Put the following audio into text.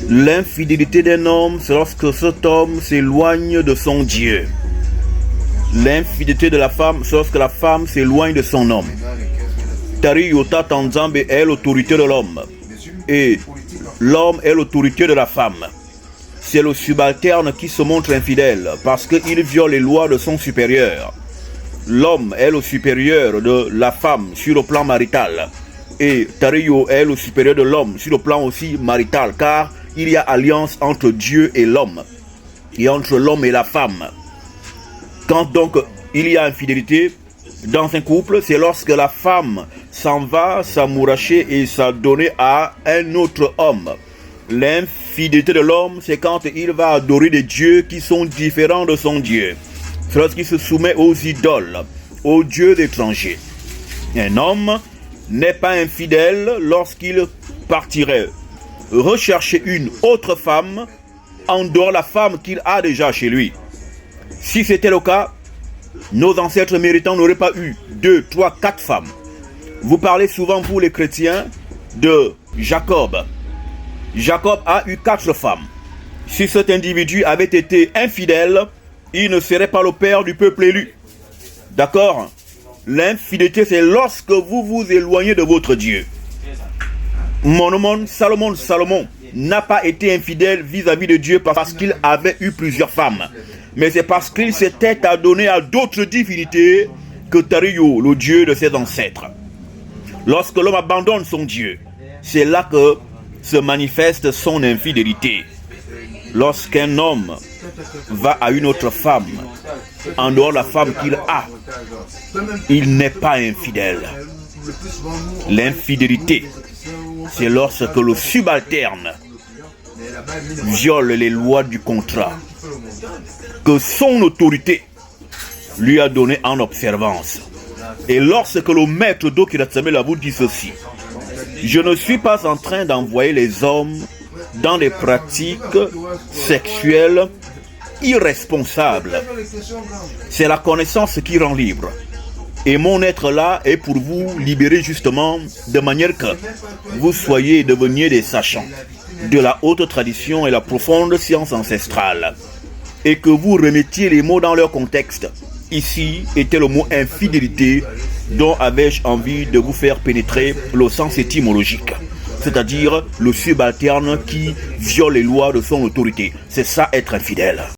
L'infidélité d'un homme, c'est lorsque cet homme s'éloigne de son Dieu. L'infidélité de la femme, c'est lorsque la femme s'éloigne de son homme. Tari Yota Tanzambe est l'autorité de l'homme. Et l'homme est l'autorité de la femme. C'est le subalterne qui se montre infidèle parce qu'il viole les lois de son supérieur. L'homme est le supérieur de la femme sur le plan marital. Et Tario est le supérieur de l'homme sur le plan aussi marital, car il y a alliance entre Dieu et l'homme, et entre l'homme et la femme. Quand donc il y a infidélité dans un couple, c'est lorsque la femme s'en va s'amouracher et s'adonner à un autre homme. L'infidélité de l'homme, c'est quand il va adorer des dieux qui sont différents de son Dieu. C'est lorsqu'il se soumet aux idoles, aux dieux étrangers. Un homme n'est pas infidèle lorsqu'il partirait rechercher une autre femme en dehors de la femme qu'il a déjà chez lui. Si c'était le cas, nos ancêtres méritants n'auraient pas eu 2, 3, 4 femmes. Vous parlez souvent, vous les chrétiens, de Jacob. Jacob a eu 4 femmes. Si cet individu avait été infidèle, il ne serait pas le père du peuple élu. D'accord? L'infidélité, c'est lorsque vous vous éloignez de votre Dieu. Salomon n'a pas été infidèle vis-à-vis de Dieu parce qu'il avait eu plusieurs femmes. Mais c'est parce qu'il s'était adonné à d'autres divinités que Tario, le Dieu de ses ancêtres. Lorsque l'homme abandonne son Dieu, c'est là que se manifeste son infidélité. Lorsqu'un homme va à une autre femme, en dehors de la femme qu'il a, il n'est pas infidèle. L'infidélité, c'est lorsque le subalterne viole les lois du contrat que son autorité lui a donné en observance. Et lorsque le maître d'Okiratsamela vous dit ceci: je ne suis pas en train d'envoyer les hommes dans des pratiques sexuelles irresponsables. C'est la connaissance qui rend libre. Et mon être là est pour vous libérer justement de manière que vous soyez et deveniez des sachants de la haute tradition et la profonde science ancestrale. Et que vous remettiez les mots dans leur contexte. Ici était le mot infidélité dont avais-je envie de vous faire pénétrer le sens étymologique. C'est-à-dire le subalterne qui viole les lois de son autorité. C'est ça être infidèle.